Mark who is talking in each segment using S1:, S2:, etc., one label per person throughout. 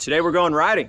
S1: Today we're going riding.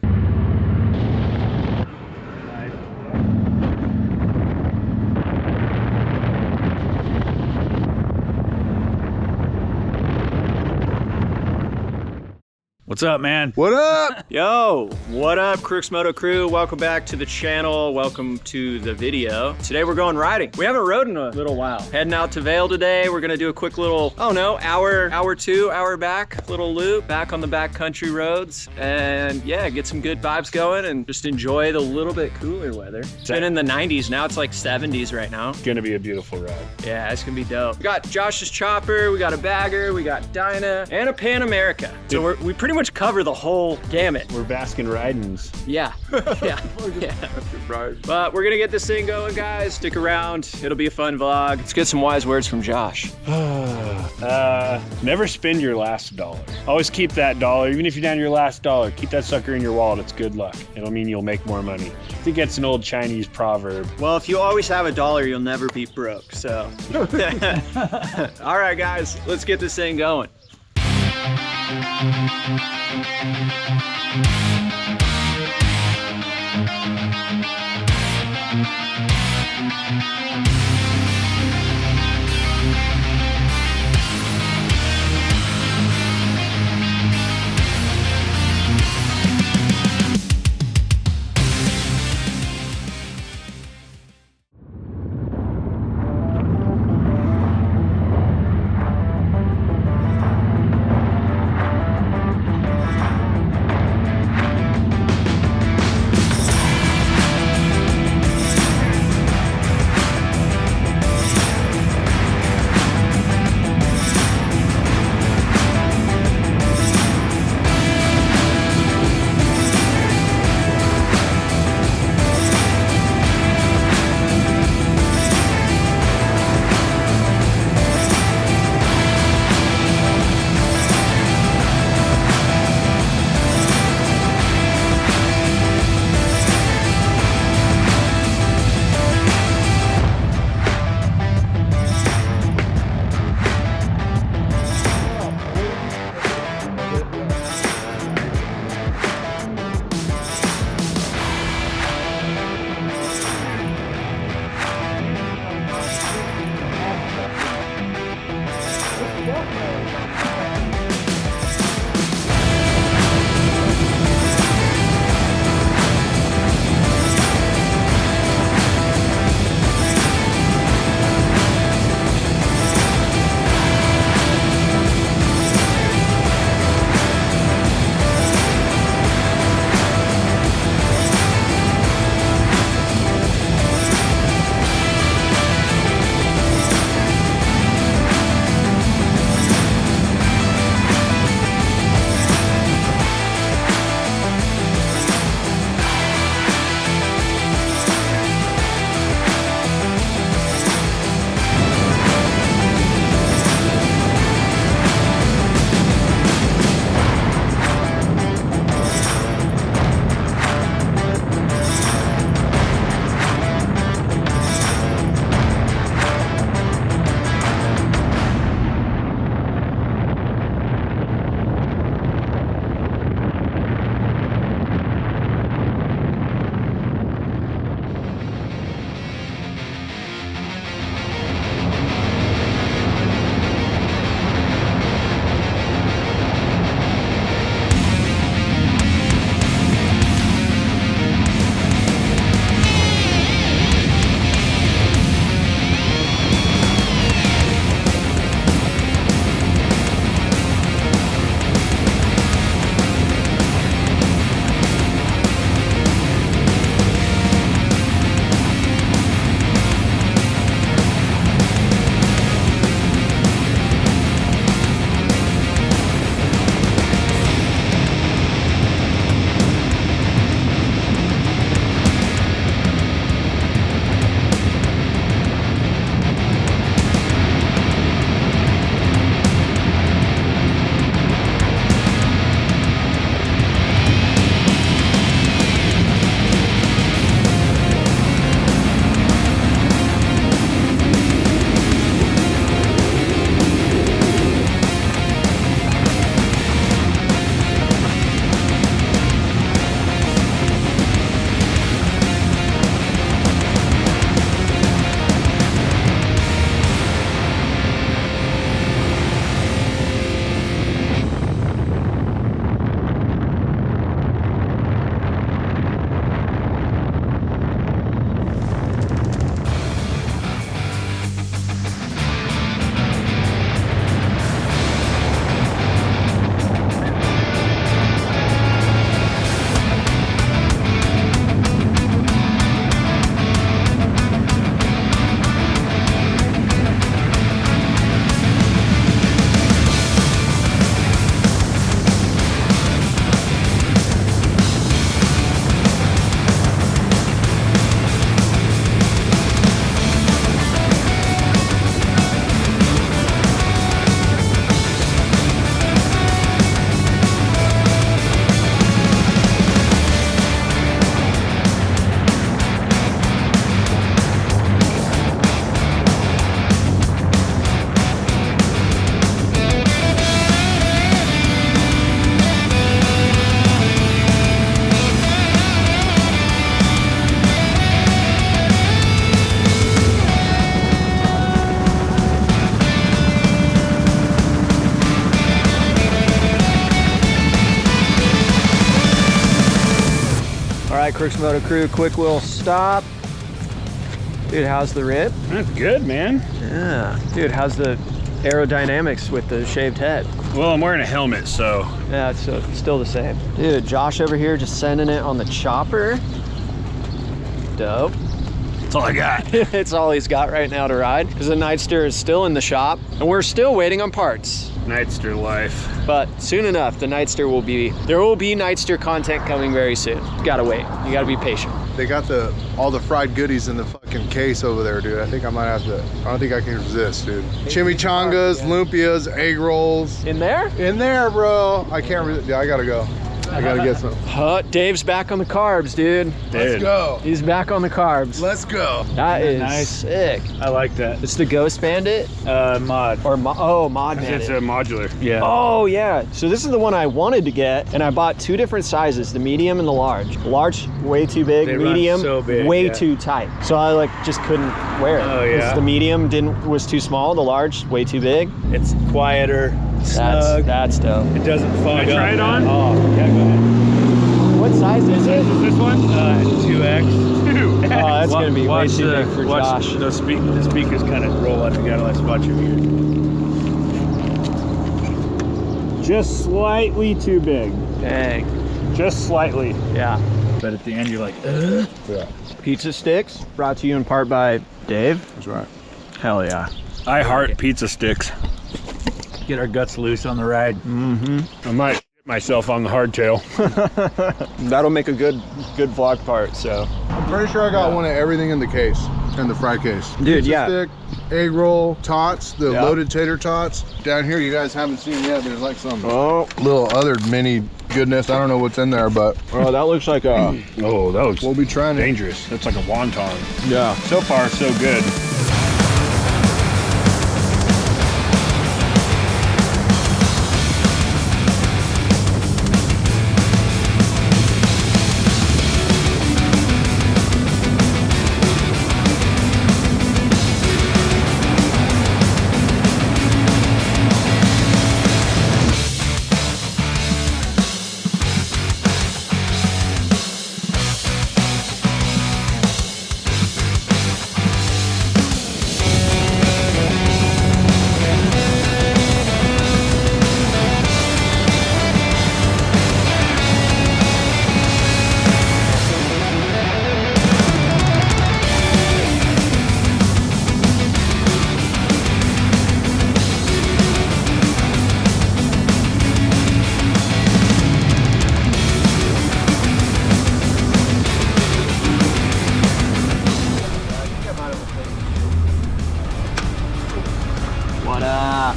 S2: What's up, man?
S3: What up?
S1: Yo, what up, CROOKS Moto crew? Welcome back to the channel. Welcome to the video. Today we're going riding. We haven't rode in a little while. Heading out to Vale today. We're gonna do a quick little, hour back, little loop back on the backcountry roads. And yeah, get some good vibes going and just enjoy the little bit cooler weather. It's been in the 90s, now it's like 70s right now.
S2: It's gonna be a beautiful ride.
S1: Yeah, it's gonna be dope. We got Josh's chopper, we got a bagger, we got Dyna, and a Pan America. So we pretty much cover the whole gamut.
S2: We're basking ridings.
S1: Yeah, yeah. But we're gonna get this thing going, guys. Stick around, it'll be a fun vlog. Let's get some wise words from Josh.
S2: Never spend your last dollar. Always keep that dollar, even if you're down to your last dollar, keep that sucker in your wallet. It's good luck. It'll mean you'll make more money. I think that's an old Chinese proverb.
S1: Well, if you always have a dollar, you'll never be broke, so. All right, guys, let's get this thing going. right, Crooks Moto crew, quick little stop. Dude, how's the rip?
S2: That's good, man.
S1: Yeah. Dude, how's the aerodynamics with the shaved head?
S2: Well, I'm wearing a helmet, so.
S1: Yeah, it's still the same. Dude, Josh over here just sending it on the chopper. Dope.
S2: That's all I got.
S1: It's all he's got right now to ride because the Nightster is still in the shop and we're still waiting on parts.
S2: Nightster life.
S1: But soon enough, the Nightster will be, there will be Nightster content coming very soon. You gotta wait. You gotta be patient.
S3: They got all the fried goodies in the fucking case over there, dude. I think I might have to, I don't think I can resist, dude. Chimichangas, lumpias, egg rolls.
S1: In there?
S3: In there, bro. I can't resist. Yeah, I gotta go. I gotta get some.
S1: Dave's back on the carbs, dude.
S3: Let's go.
S1: He's back on the carbs.
S3: Let's go.
S1: That is
S2: nice.
S1: sick.
S2: I like that.
S1: It's the Ghost Bandit?
S2: Mod.
S1: Or Mod Bandit.
S2: It's a modular. Yeah.
S1: Oh yeah, so this is the one I wanted to get, and I bought two different sizes, the medium and the large. Large, way too big.
S2: They run
S1: medium,
S2: so big,
S1: way
S2: yeah.
S1: too tight. So I like just couldn't wear it.
S2: Oh, yeah.
S1: The medium was too small, the large, way too big.
S4: It's quieter, snug.
S1: That's dope.
S4: It doesn't fog
S2: Can I
S4: up.
S2: try it on?
S4: Oh, yeah, go ahead.
S1: What size is it?
S2: Is this one?
S4: 2X.
S2: 2X.
S1: Oh, that's gonna be way too big for Josh.
S4: The speakers kind of roll up together like spot your ear.
S2: Just slightly too big.
S1: Dang.
S2: Just slightly.
S1: Yeah.
S4: But at the end, you're like, ugh.
S3: Yeah,
S1: Pizza sticks, brought to you in part by Dave.
S3: that's right.
S1: Hell yeah.
S2: I heart pizza sticks.
S4: Get our guts loose on the ride.
S2: I might shit myself on the hardtail.
S1: That'll make a good vlog part, so.
S3: I'm pretty sure I got one of everything in the case, in the fry case.
S1: Dude,
S3: Pizza
S1: yeah.
S3: Stick, egg roll, tots, the
S1: Yeah.
S3: loaded tater tots. Down here, you guys haven't seen yet. There's like some
S1: Oh,
S3: little other mini goodness. I don't know what's in there, but
S1: that looks like a,
S2: Oh, that looks
S3: we'll be trying it.
S2: dangerous. That's like a wonton.
S1: yeah.
S2: So far, so good.
S1: What up?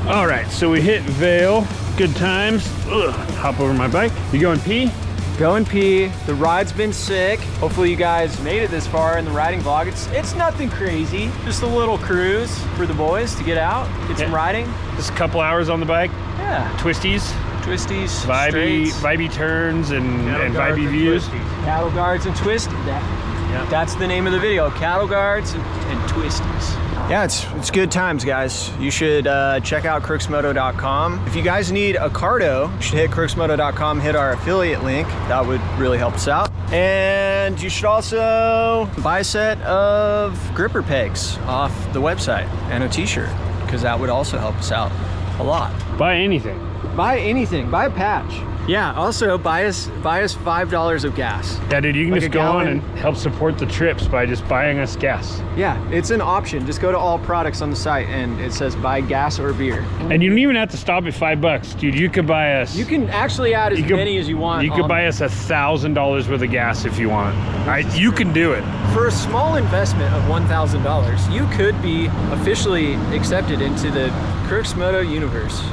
S2: All right, so we hit Vale. Good times. Ugh, hop over my bike. You going pee?
S1: Go and pee. The ride's been sick. Hopefully you guys made it this far in the riding vlog. It's nothing crazy. Just a little cruise for the boys to get out, get some
S2: Yeah.
S1: riding.
S2: Just a couple hours on the bike.
S1: Yeah.
S2: Twisties,
S1: Twisties,
S2: vibey,
S1: straights,
S2: vibey turns and
S4: guards
S2: vibey
S4: and
S2: views.
S4: twisties.
S1: cattle guards and twist. That's the name of the video. Cattle guards and twisties. Yeah, it's good times, guys. You should check out crooksmoto.com. If you guys need a cardo, you should hit crooksmoto.com, hit our affiliate link. That would really help us out. And you should also buy a set of gripper pegs off the website and a t-shirt, because that would also help us out a lot.
S2: Buy anything.
S1: Buy anything, buy a patch. Yeah, also buy us $5 of gas.
S2: Yeah, dude, you can
S1: Like
S2: just
S1: a
S2: go on
S1: gallon.
S2: and help support the trips by just buying us gas.
S1: Yeah, it's an option. Just go to all products on the site and it says buy gas or beer.
S2: And you don't even have to stop at $5, dude. You could buy us.
S1: You can actually add as
S2: You could-
S1: many as you want.
S2: You could
S1: on-
S2: buy us $1,000 worth of gas if you want. You can do it.
S1: For a small investment of $1,000, you could be officially accepted into the Crooks Moto universe.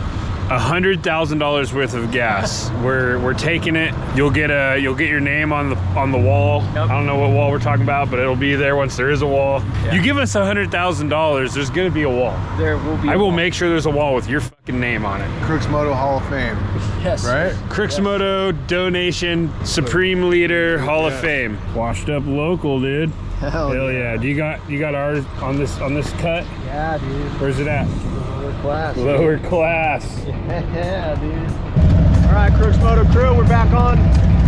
S2: $100,000 worth of gas. We're taking it. You'll get your name on the wall.
S1: Yep.
S2: I don't know what wall we're talking about, but it'll be there once there is a wall.
S1: Yeah.
S2: You give us $100,000, there's gonna be a wall.
S1: There will be.
S2: I will make sure there's a wall with your fucking name on it.
S3: Crooks Moto Hall of Fame,
S1: Yes.
S3: right?
S2: Crooks Moto donation, Supreme Leader, Hall of Fame. Washed up local, dude. Hell yeah. Do you got ours on this cut?
S1: Yeah, dude.
S2: Where's it at?
S1: Lower class.
S2: Lower class.
S1: Yeah, dude. All right, Crooks Moto crew, we're back on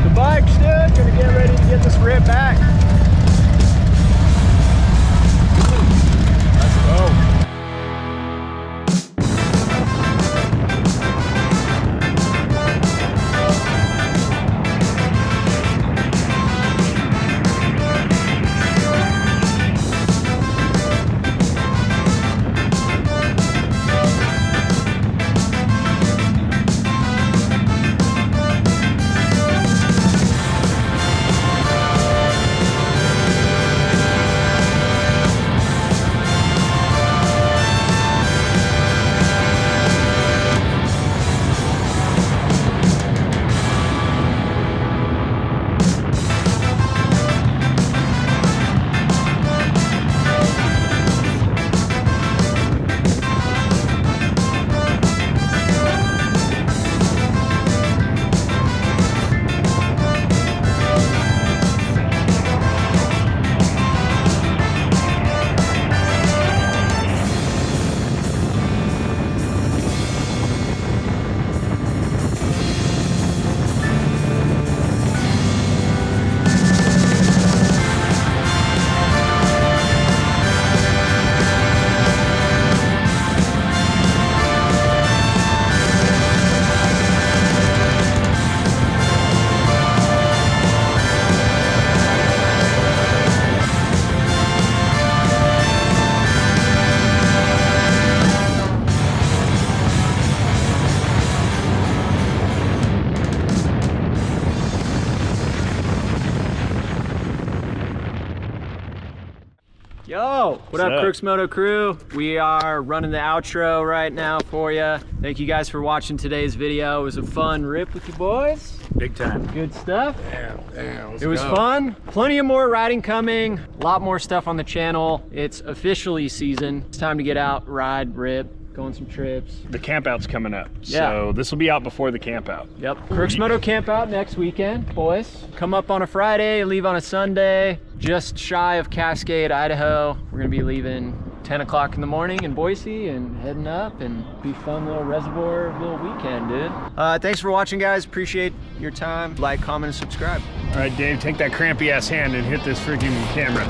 S1: the bikes, dude. Gonna get ready to get this rip back. Let's go. Yo, what up, Crooks Moto crew? We are running the outro right now for you. Thank you guys for watching today's video. It was a fun rip with you boys.
S4: Big time.
S1: Good stuff.
S3: Damn,
S1: It was fun. Plenty of more riding coming. A lot more stuff on the channel. It's officially season. It's time to get out, ride, rip, go on some trips.
S2: The camp out's coming up.
S1: Yeah.
S2: So this will be out before the camp out.
S1: Yep. Crooks Moto camp out next weekend, boys. Come up on a Friday, leave on a Sunday. Just shy of Cascade, Idaho. We're gonna be leaving 10 o'clock in the morning in Boise and heading up, and be fun little reservoir little weekend, dude. Thanks for watching, guys. Appreciate your time. Like, comment, and subscribe.
S2: All right, Dave, take that crampy ass hand and hit this freaking camera.